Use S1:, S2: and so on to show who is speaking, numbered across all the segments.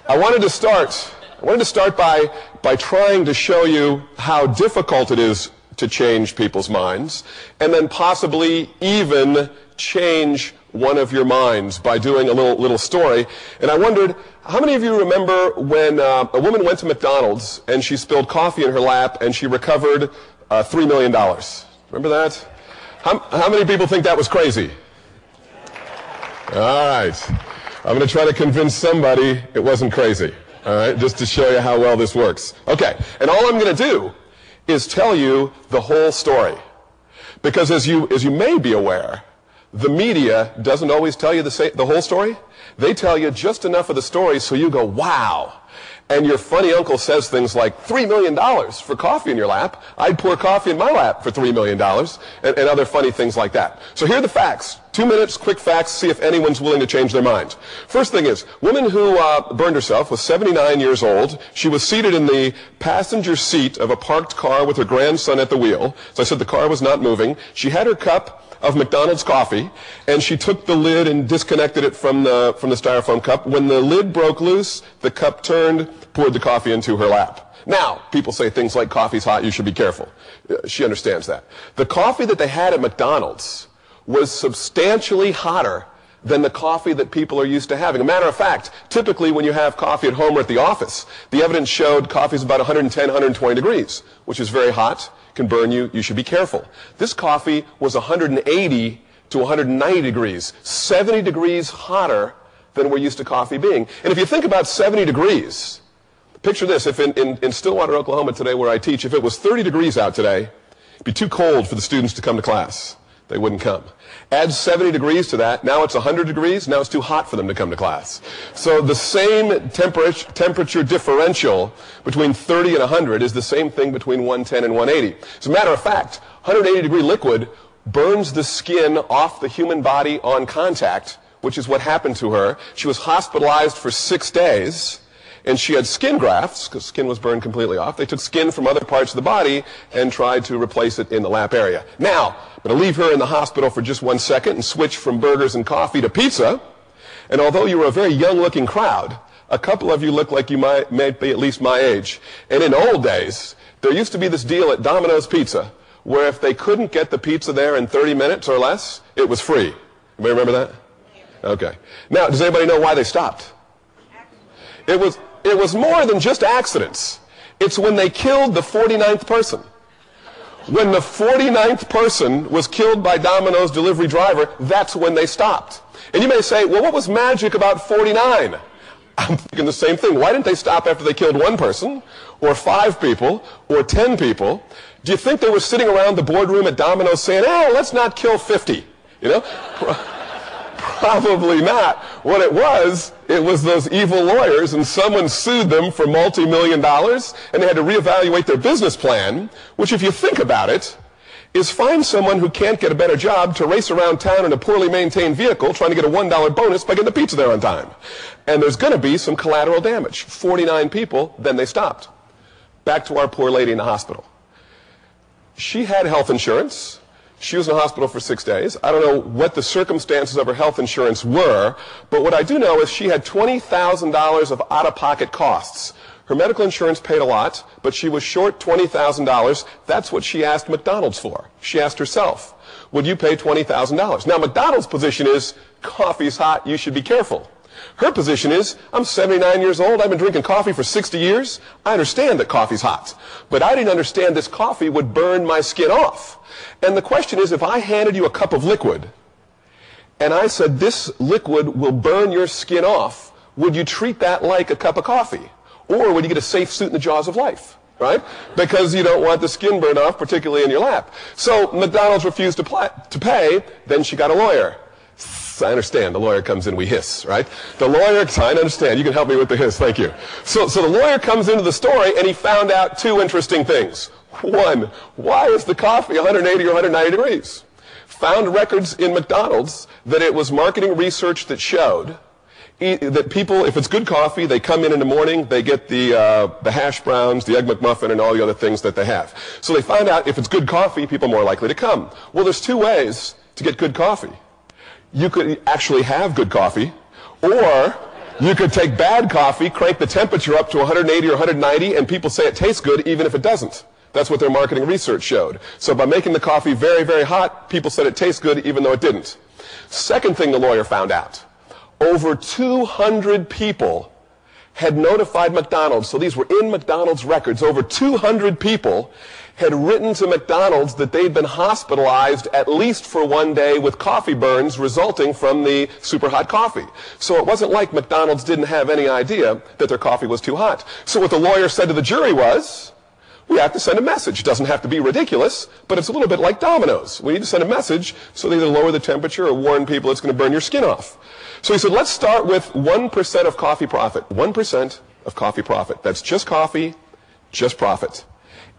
S1: I wanted to start by trying to show you how difficult it is to change people's minds, and then possibly even change one of your minds by doing a little story. And I wondered, how many of you remember when a woman went to McDonald's and she spilled coffee in her lap and she recovered $3 million? Remember that? How many people think that was crazy? All right. I'm going to try to convince somebody it wasn't crazy. All right, just to show you how well this works. Okay, and all I'm going to do is tell you the whole story. Because as you may be aware, the media doesn't always tell you the whole story. They tell you just enough of the story so you go, wow. And your funny uncle says things like, $3 million for coffee in your lap. I'd pour coffee in my lap for $3 million, and other funny things like that. So here are the facts. 2 minutes, quick facts, see if anyone's willing to change their mind. First thing is, woman who burned herself was 79 years old. She was seated in the passenger seat of a parked car with her grandson at the wheel. So I said the car was not moving. She had her cup of McDonald's coffee, and she took the lid and disconnected it from the styrofoam cup. When the lid broke loose, the cup turned, poured the coffee into her lap. Now, people say things like, coffee's hot, you should be careful. She understands that. The coffee that they had at McDonald's was substantially hotter than the coffee that people are used to having. A matter of fact, typically when you have coffee at home or at the office, the evidence showed coffee's about 110, 120 degrees, which is very hot, can burn you, you should be careful. This coffee was 180 to 190 degrees, 70 degrees hotter than we're used to coffee being. And if you think about 70 degrees, picture this, if in Stillwater, Oklahoma today where I teach, if it was 30 degrees out today, it'd be too cold for the students to come to class. They wouldn't come. Add 70 degrees to that, now it's 100 degrees, now it's too hot for them to come to class. So the same temperature differential between 30 and 100 is the same thing between 110 and 180. As a matter of fact, 180 degree liquid burns the skin off the human body on contact, which is what happened to her. She was hospitalized for 6 days, and she had skin grafts, because skin was burned completely off. They took skin from other parts of the body and tried to replace it in the lap area. Now, I'm going to leave her in the hospital for just 1 second and switch from burgers and coffee to pizza. And although you were a very young-looking crowd, a couple of you look like you might be at least my age. And in old days, there used to be this deal at Domino's Pizza, where if they couldn't get the pizza there in 30 minutes or less, it was free. Anybody remember that? Okay. Now, does anybody know why they stopped? It was more than just accidents. It's when they killed the 49th person. When the 49th person was killed by Domino's delivery driver, that's when they stopped. And you may say, well, what was magic about 49? I'm thinking the same thing. Why didn't they stop after they killed 1 person, or 5 people, or 10 people? Do you think they were sitting around the boardroom at Domino's saying, oh, let's not kill 50? You know? Probably not. What it was those evil lawyers, and someone sued them for multi-million dollars, and they had to reevaluate their business plan, which, if you think about it, is find someone who can't get a better job to race around town in a poorly maintained vehicle trying to get a $1 bonus by getting the pizza there on time. And there's going to be some collateral damage. 49 people, then they stopped. Back to our poor lady in the hospital. She had health insurance. She was in the hospital for 6 days. I don't know what the circumstances of her health insurance were, but what I do know is she had $20,000 of out-of-pocket costs. Her medical insurance paid a lot, but she was short $20,000. That's what she asked McDonald's for. She asked herself, would you pay $20,000? Now, McDonald's position is, coffee's hot, you should be careful. Her position is, I'm 79 years old, I've been drinking coffee for 60 years. I understand that coffee's hot, but I didn't understand this coffee would burn my skin off. And the question is, if I handed you a cup of liquid, and I said, this liquid will burn your skin off, would you treat that like a cup of coffee? Or would you get a safe suit in the jaws of life, right? Because you don't want the skin burned off, particularly in your lap. So McDonald's refused to pay, then she got a lawyer. I understand. The lawyer comes in, we hiss, right? The lawyer, I understand. You can help me with the hiss. Thank you. So the lawyer comes into the story, and he found out 2 interesting things. 1, why is the coffee 180 or 190 degrees? Found records in McDonald's that it was marketing research that showed that people, if it's good coffee, they come in the morning, they get the hash browns, the egg McMuffin, and all the other things that they have. So they found out if it's good coffee, people are more likely to come. Well, there's 2 ways to get good coffee. You could actually have good coffee, or You could take bad coffee, crank the temperature up to 180 or 190, and people say it tastes good even if it doesn't. That's what their marketing research showed. So by making the coffee very, very hot, people said it tastes good even though it didn't. Second thing the lawyer found out, over 200 people had notified McDonald's, so these were in McDonald's records, over 200 people had written to McDonald's that they'd been hospitalized at least for one day with coffee burns resulting from the super hot coffee. So it wasn't like McDonald's didn't have any idea that their coffee was too hot. So what the lawyer said to the jury was, we have to send a message. It doesn't have to be ridiculous, but it's a little bit like Domino's. We need to send a message so they either lower the temperature or warn people it's going to burn your skin off. So he said, let's start with 1% of coffee profit. 1% of coffee profit. That's just coffee, just profit.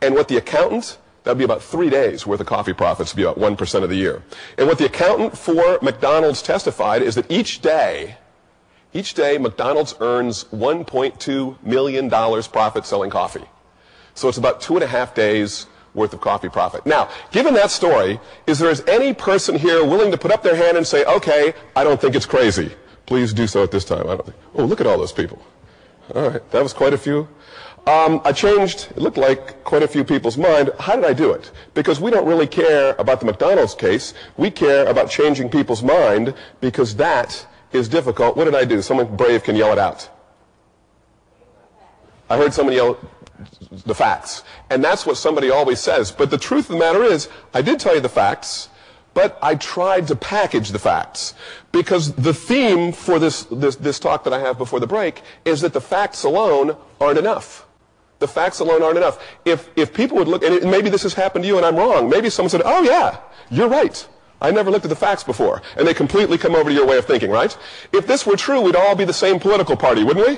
S1: And what the accountant, that would be about 3 days worth of coffee profits, would be about 1% of the year. And what the accountant for McDonald's testified is that each day McDonald's earns $1.2 million profit selling coffee. So it's about 2.5 days worth of coffee profit. Now, given that story, is there any person here willing to put up their hand and say, okay, I don't think it's crazy. Please do so at this time. Oh, look at all those people. All right, that was quite a few. I changed, it looked like, quite a few people's mind. How did I do it? Because we don't really care about the McDonald's case. We care about changing people's mind because that is difficult. What did I do? Someone brave can yell it out. I heard someone yell the facts. And that's what somebody always says. But the truth of the matter is, I did tell you the facts, but I tried to package the facts. Because the theme for this talk that I have before the break is that the facts alone aren't enough. The facts alone aren't enough. If people would look, and maybe this has happened to you and I'm wrong, maybe someone said, oh yeah, you're right. I never looked at the facts before. And they completely come over to your way of thinking, right? If this were true, we'd all be the same political party, wouldn't we?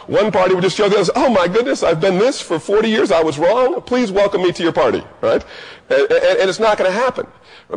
S1: One party would just show the others, oh my goodness, I've been this for 40 years, I was wrong, please welcome me to your party, right? And it's not going to happen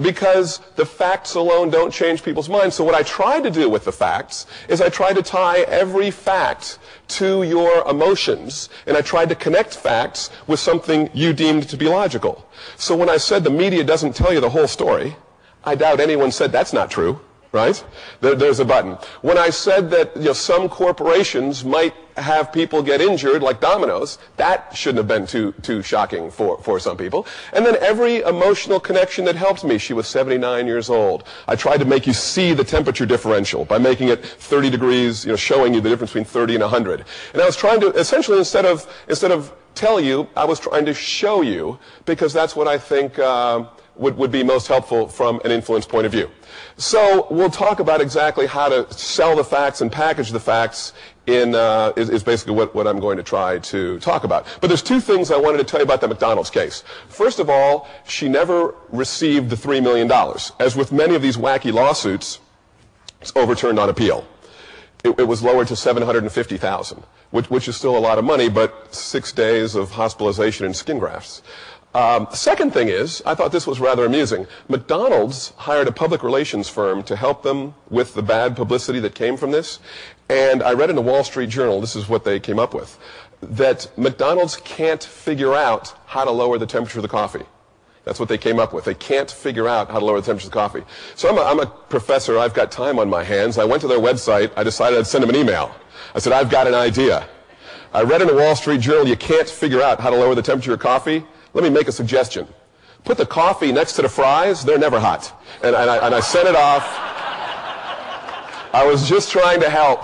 S1: because the facts alone don't change people's minds. So what I tried to do with the facts is I tried to tie every fact to your emotions, and I tried to connect facts with something you deemed to be logical. So when I said the media doesn't tell you the whole story, I doubt anyone said that's not true. Right? There's a button. When I said that some corporations might have people get injured, like Domino's, that shouldn't have been too shocking for some people. And then every emotional connection that helped me. She was 79 years old. I tried to make you see the temperature differential by making it 30 degrees, showing you the difference between 30 and 100. And I was trying to essentially instead of tell you, I was trying to show you because that's what I think would be most helpful from an influence point of view. So we'll talk about exactly how to sell the facts and package the facts is basically what I'm going to try to talk about. But there's two things I wanted to tell you about the McDonald's case. First of all, she never received the $3 million. As with many of these wacky lawsuits, it's overturned on appeal. It was lowered to $750,000, which is still a lot of money, but 6 days of hospitalization and skin grafts. Second thing is, I thought this was rather amusing. McDonald's hired a public relations firm to help them with the bad publicity that came from this. And I read in the Wall Street Journal, this is what they came up with, that McDonald's can't figure out how to lower the temperature of the coffee. That's what they came up with. They can't figure out how to lower the temperature of the coffee. So I'm a professor. I've got time on my hands. I went to their website. I decided I'd send them an email. I said, I've got an idea. I read in the Wall Street Journal you can't figure out how to lower the temperature of coffee. Let me make a suggestion. Put the coffee next to the fries. They're never hot. And I sent it off. I was just trying to help.